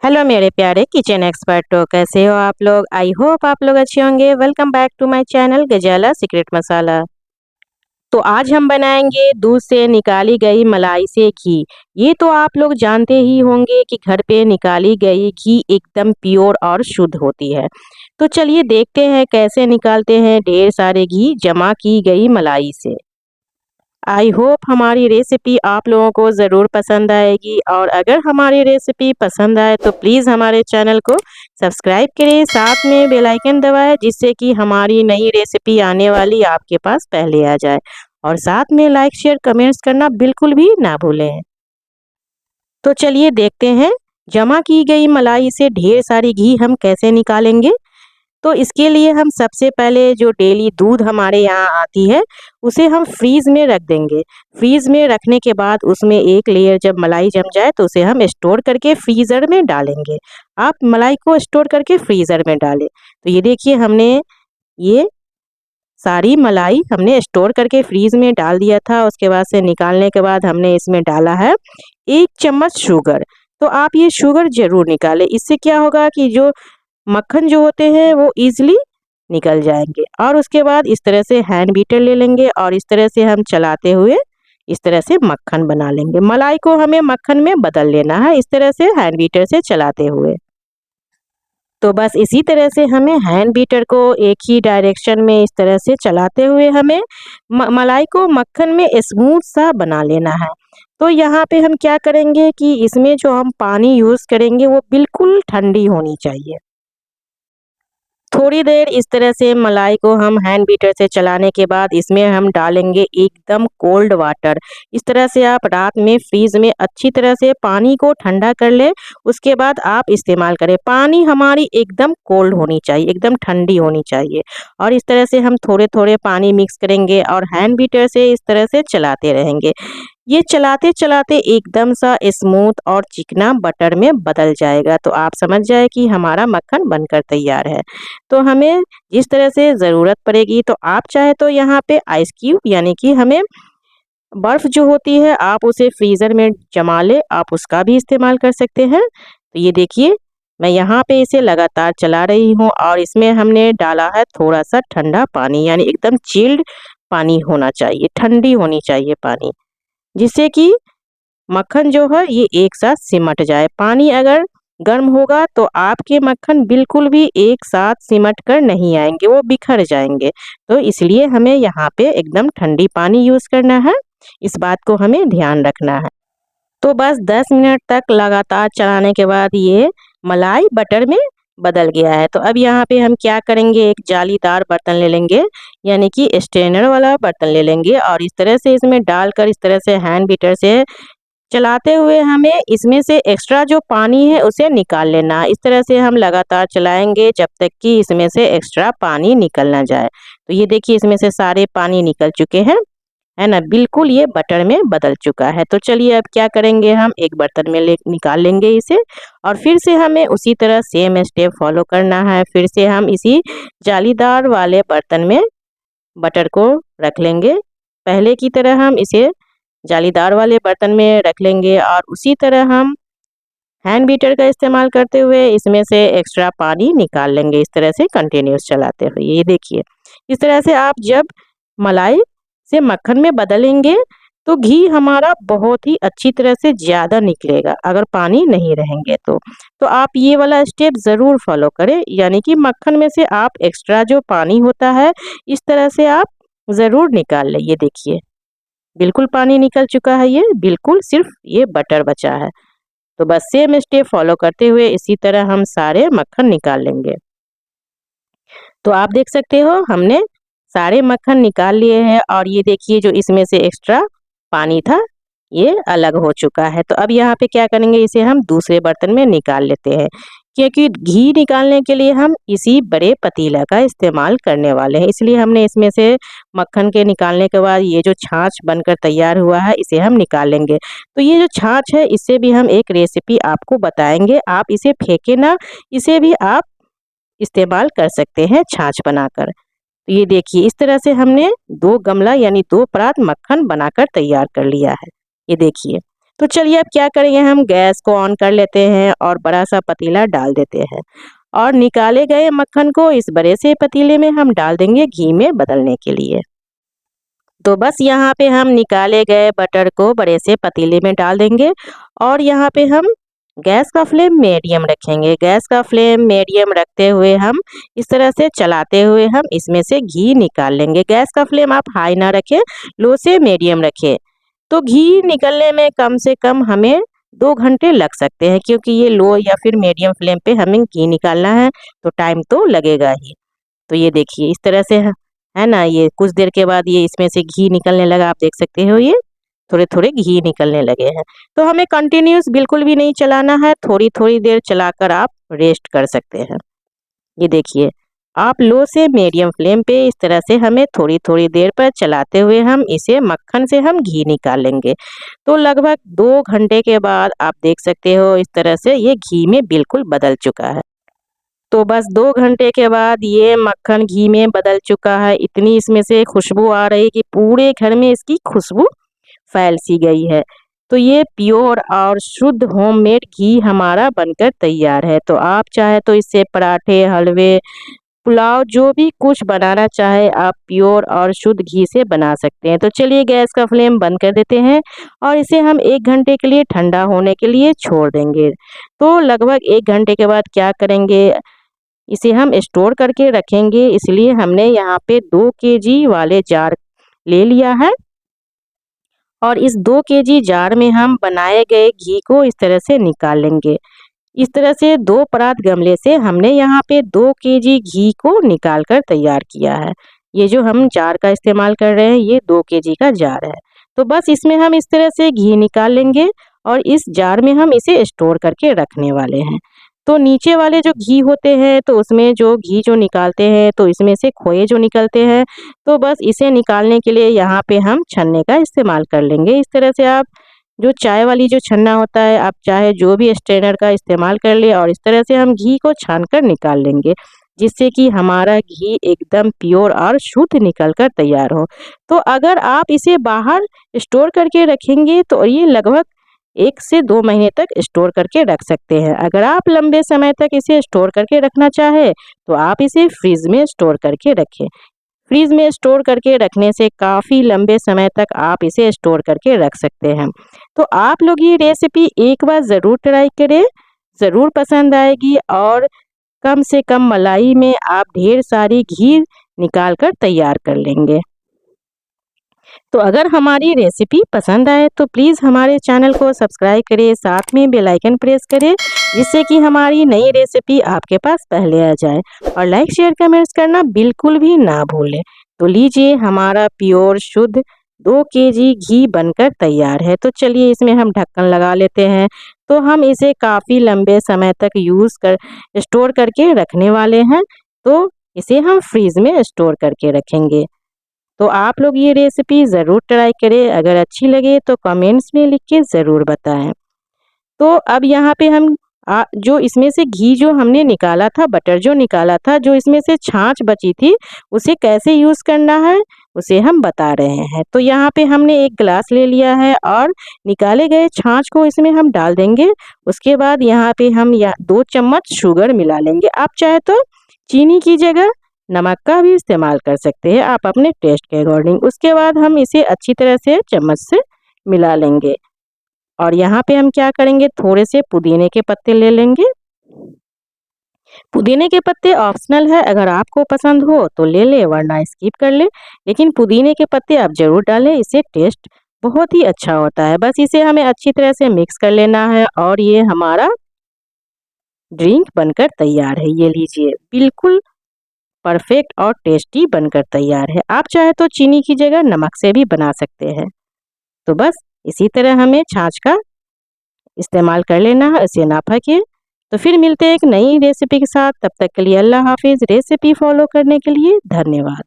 Hello मेरे प्यारे kitchen एक्सपर्टों, कैसे हो आप लोग। आई होप आप लोग अच्छे होंगे। Welcome back to my channel Ghazala secret masala. तो आज हम बनाएंगे दूध से निकाली गई मलाई से घी। ये तो आप लोग जानते ही होंगे कि घर पे निकाली गई घी एकदम प्योर और शुद्ध होती है। तो चलिए देखते हैं कैसे निकालते हैं ढेर सारे घी जमा की गई मलाई से। आई होप हमारी रेसिपी आप लोगों को ज़रूर पसंद आएगी, और अगर हमारी रेसिपी पसंद आए तो प्लीज़ हमारे चैनल को सब्सक्राइब करें, साथ में बेल आइकन दबाएं, जिससे कि हमारी नई रेसिपी आने वाली आपके पास पहले आ जाए। और साथ में लाइक शेयर कमेंट्स करना बिल्कुल भी ना भूलें। तो चलिए देखते हैं जमा की गई मलाई से ढेर सारी घी हम कैसे निकालेंगे। तो इसके लिए हम सबसे पहले जो डेली दूध हमारे यहाँ आती है उसे हम फ्रीज में रख देंगे। फ्रीज में रखने के बाद उसमें एक लेयर जब मलाई जम जाए तो उसे हम स्टोर करके फ्रीज़र में डालेंगे। आप मलाई को स्टोर करके फ्रीज़र में डालें। तो ये देखिए हमने ये सारी मलाई हमने स्टोर करके फ्रीज में डाल दिया था। उसके बाद से निकालने के बाद हमने इसमें डाला है 1 चम्मच शुगर। तो आप ये शुगर ज़रूर निकालें, इससे क्या होगा कि जो मक्खन जो होते हैं वो ईज़िली निकल जाएँगे। और उसके बाद इस तरह से हैंड बीटर ले लेंगे और इस तरह से हम चलाते हुए इस तरह से मक्खन बना लेंगे। मलाई को हमें मक्खन में बदल लेना है इस तरह से हैंड बीटर से चलाते हुए। तो बस इसी तरह से हमें हैंड बीटर को एक ही डायरेक्शन में इस तरह से चलाते हुए हमें मलाई को मक्खन में स्मूथ सा बना लेना है। तो यहाँ पे हम क्या करेंगे कि इसमें जो हम पानी यूज़ करेंगे वो बिल्कुल ठंडी होनी चाहिए। थोड़ी देर इस तरह से मलाई को हम हैंड बीटर से चलाने के बाद इसमें हम डालेंगे एकदम कोल्ड वाटर। इस तरह से आप रात में फ्रीज में अच्छी तरह से पानी को ठंडा कर लें, उसके बाद आप इस्तेमाल करें। पानी हमारी एकदम कोल्ड होनी चाहिए, एकदम ठंडी होनी चाहिए। और इस तरह से हम थोड़े थोड़े पानी मिक्स करेंगे और हैंड बीटर से इस तरह से चलाते रहेंगे। ये चलाते चलाते एकदम सा स्मूथ और चिकना बटर में बदल जाएगा। तो आप समझ जाए कि हमारा मक्खन बनकर तैयार है। तो हमें जिस तरह से ज़रूरत पड़ेगी, तो आप चाहे तो यहाँ पे आइस क्यूब यानी कि हमें बर्फ़ जो होती है आप उसे फ्रीज़र में जमा लें, आप उसका भी इस्तेमाल कर सकते हैं। तो ये देखिए मैं यहाँ पे इसे लगातार चला रही हूँ और इसमें हमने डाला है थोड़ा सा ठंडा पानी, यानी एकदम चिल्ड पानी होना चाहिए, ठंडी होनी चाहिए पानी, जिससे कि मक्खन जो है ये एक साथ सिमट जाए। पानी अगर गर्म होगा तो आपके मक्खन बिल्कुल भी एक साथ सिमट कर नहीं आएंगे, वो बिखर जाएंगे। तो इसलिए हमें यहाँ पे एकदम ठंडी पानी यूज़ करना है, इस बात को हमें ध्यान रखना है। तो बस 10 मिनट तक लगातार चलाने के बाद ये मलाई बटर में बदल गया है। तो अब यहाँ पे हम क्या करेंगे, एक जालीदार बर्तन ले लेंगे, यानी कि स्ट्रेनर वाला बर्तन ले लेंगे और इस तरह से इसमें डालकर इस तरह से हैंड बीटर से चलाते हुए हमें इसमें से एक्स्ट्रा जो पानी है उसे निकाल लेना है। इस तरह से हम लगातार चलाएंगे जब तक कि इसमें से एक्स्ट्रा पानी निकल ना जाए। तो ये देखिए इसमें से सारे पानी निकल चुके हैं, है ना, बिल्कुल ये बटर में बदल चुका है। तो चलिए अब क्या करेंगे, हम एक बर्तन में ले निकाल लेंगे इसे और फिर से हमें उसी तरह सेम स्टेप फॉलो करना है। फिर से हम इसी जालीदार वाले बर्तन में बटर को रख लेंगे। पहले की तरह हम इसे जालीदार वाले बर्तन में रख लेंगे और उसी तरह हम हैंड बीटर का इस्तेमाल करते हुए इसमें से एक्स्ट्रा पानी निकाल लेंगे, इस तरह से कंटिन्यूस चलाते हुए। ये देखिए इस तरह से आप जब मलाई से मक्खन में बदलेंगे तो घी हमारा बहुत ही अच्छी तरह से ज़्यादा निकलेगा, अगर पानी नहीं रहेंगे तो आप ये वाला स्टेप ज़रूर फॉलो करें, यानी कि मक्खन में से आप एक्स्ट्रा जो पानी होता है इस तरह से आप ज़रूर निकाल लें। ये देखिए बिल्कुल पानी निकल चुका है, ये बिल्कुल सिर्फ ये बटर बचा है। तो बस सेम स्टेप फॉलो करते हुए इसी तरह हम सारे मक्खन निकाल लेंगे। तो आप देख सकते हो हमने सारे मक्खन निकाल लिए हैं और ये देखिए जो इसमें से एक्स्ट्रा पानी था ये अलग हो चुका है। तो अब यहाँ पे क्या करेंगे, इसे हम दूसरे बर्तन में निकाल लेते हैं, क्योंकि घी निकालने के लिए हम इसी बड़े पतीला का इस्तेमाल करने वाले हैं। इसलिए हमने इसमें से मक्खन के निकालने के बाद ये जो छाछ बनकर तैयार हुआ है इसे हम निकाल लेंगे। तो ये जो छाछ है इससे भी हम एक रेसिपी आपको बताएंगे, आप इसे फेंके ना, इसे भी आप इस्तेमाल कर सकते हैं छाछ बनाकर। तो ये देखिए इस तरह से हमने 2 गमला यानी 2 परात मक्खन बनाकर तैयार कर लिया है। ये देखिए तो चलिए अब क्या करेंगे, हम गैस को ऑन कर लेते हैं और बड़ा सा पतीला डाल देते हैं और निकाले गए मक्खन को इस बड़े से पतीले में हम डाल देंगे घी में बदलने के लिए। तो बस यहाँ पे हम निकाले गए बटर को बड़े से पतीले में डाल देंगे और यहाँ पे हम गैस का फ्लेम मीडियम रखेंगे। गैस का फ्लेम मीडियम रखते हुए हम इस तरह से चलाते हुए हम इसमें से घी निकाल लेंगे। गैस का फ्लेम आप हाई ना रखें, लो से मीडियम रखें। तो घी निकलने में कम से कम हमें 2 घंटे लग सकते हैं, क्योंकि ये लो या फिर मीडियम फ्लेम पे हमें घी निकालना है तो टाइम तो लगेगा ही। तो ये देखिए इस तरह से है ना, ये कुछ देर के बाद ये इसमें से घी निकलने लगा, आप देख सकते हो ये थोड़े-थोड़े घी निकलने लगे हैं। तो हमें कंटिन्यूअस बिल्कुल भी नहीं चलाना है, थोड़ी-थोड़ी देर चलाकर आप रेस्ट कर सकते हैं। ये देखिए आप लो से मीडियम फ्लेम पे इस तरह से हमें थोड़ी-थोड़ी देर पर चलाते हुए हम इसे मक्खन से हम घी निकाल लेंगे। तो लगभग 2 घंटे के बाद आप देख सकते हो इस तरह से ये घी में बिल्कुल बदल चुका है। तो बस 2 घंटे के बाद ये मक्खन घी में बदल चुका है। इतनी इसमें से खुशबू आ रही है कि पूरे घर में इसकी खुशबू फैल सी गई है। तो ये प्योर और शुद्ध होममेड घी हमारा बनकर तैयार है। तो आप चाहे तो इससे पराठे, हलवे, पुलाव जो भी कुछ बनाना चाहे आप प्योर और शुद्ध घी से बना सकते हैं। तो चलिए गैस का फ्लेम बंद कर देते हैं और इसे हम 1 घंटे के लिए ठंडा होने के लिए छोड़ देंगे। तो लगभग 1 घंटे के बाद क्या करेंगे, इसे हम स्टोर करके रखेंगे। इसलिए हमने यहाँ पे 2 केजी वाले जार ले लिया है और इस 2 केजी जार में हम बनाए गए घी को इस तरह से निकाल लेंगे। इस तरह से 2 परात गमले से हमने यहाँ पे 2 केजी घी को निकाल कर तैयार किया है। ये जो हम जार का इस्तेमाल कर रहे हैं ये 2 केजी का जार है। तो बस इसमें हम इस तरह से घी निकाल लेंगे और इस जार में हम इसे स्टोर करके रखने वाले हैं। तो नीचे वाले जो घी होते हैं तो उसमें जो घी जो निकालते हैं तो इसमें से खोए जो निकलते हैं, तो बस इसे निकालने के लिए यहाँ पे हम छन्ने का इस्तेमाल कर लेंगे। इस तरह से आप जो चाय वाली जो छन्ना होता है आप चाहे जो भी स्ट्रेनर का इस्तेमाल कर ले और इस तरह से हम घी को छान कर निकाल लेंगे, जिससे कि हमारा घी एकदम प्योर और शुद्ध निकल कर तैयार हो। तो अगर आप इसे बाहर स्टोर करके रखेंगे तो ये लगभग 1 से 2 महीने तक स्टोर करके रख सकते हैं। अगर आप लंबे समय तक इसे स्टोर करके रखना चाहे तो आप इसे फ्रिज में स्टोर करके रखें। फ्रिज में स्टोर करके रखने से काफ़ी लंबे समय तक आप इसे स्टोर करके रख सकते हैं। तो आप लोग ये रेसिपी एक बार ज़रूर ट्राई करें, ज़रूर पसंद आएगी और कम से कम मलाई में आप ढेर सारी घी निकाल कर तैयार कर लेंगे। तो अगर हमारी रेसिपी पसंद आए तो प्लीज़ हमारे चैनल को सब्सक्राइब करें, साथ में बेल आइकन प्रेस करें, जिससे कि हमारी नई रेसिपी आपके पास पहले आ जाए और लाइक शेयर कमेंट्स करना बिल्कुल भी ना भूलें। तो लीजिए हमारा प्योर शुद्ध 2 केजी घी बनकर तैयार है। तो चलिए इसमें हम ढक्कन लगा लेते हैं। तो हम इसे काफ़ी लंबे समय तक स्टोर करके रखने वाले हैं। तो इसे हम फ्रीज में स्टोर करके रखेंगे। तो आप लोग ये रेसिपी ज़रूर ट्राई करें, अगर अच्छी लगे तो कमेंट्स में लिख के ज़रूर बताएं। तो अब यहाँ पे हम जो इसमें से घी जो हमने निकाला था, बटर जो निकाला था, जो इसमें से छाछ बची थी, उसे कैसे यूज़ करना है उसे हम बता रहे हैं। तो यहाँ पे हमने 1 गिलास ले लिया है और निकाले गए छाछ को इसमें हम डाल देंगे। उसके बाद यहाँ पे हम 2 चम्मच शुगर मिला लेंगे। आप चाहे तो चीनी की जगह नमक का भी इस्तेमाल कर सकते हैं, आप अपने टेस्ट के अकॉर्डिंग। उसके बाद हम इसे अच्छी तरह से चम्मच से मिला लेंगे और यहाँ पे हम क्या करेंगे, थोड़े से पुदीने के पत्ते ले लेंगे। पुदीने के पत्ते ऑप्शनल है, अगर आपको पसंद हो तो ले ले वरना स्किप कर ले, लेकिन पुदीने के पत्ते आप ज़रूर डालें, इससे टेस्ट बहुत ही अच्छा होता है। बस इसे हमें अच्छी तरह से मिक्स कर लेना है और ये हमारा ड्रिंक बनकर तैयार है। ये लीजिए बिल्कुल परफेक्ट और टेस्टी बनकर तैयार है। आप चाहे तो चीनी की जगह नमक से भी बना सकते हैं। तो बस इसी तरह हमें छाछ का इस्तेमाल कर लेना है, इसे ना फेंकिए। तो फिर मिलते हैं एक नई रेसिपी के साथ, तब तक के लिए अल्लाह हाफिज़। रेसिपी फॉलो करने के लिए धन्यवाद।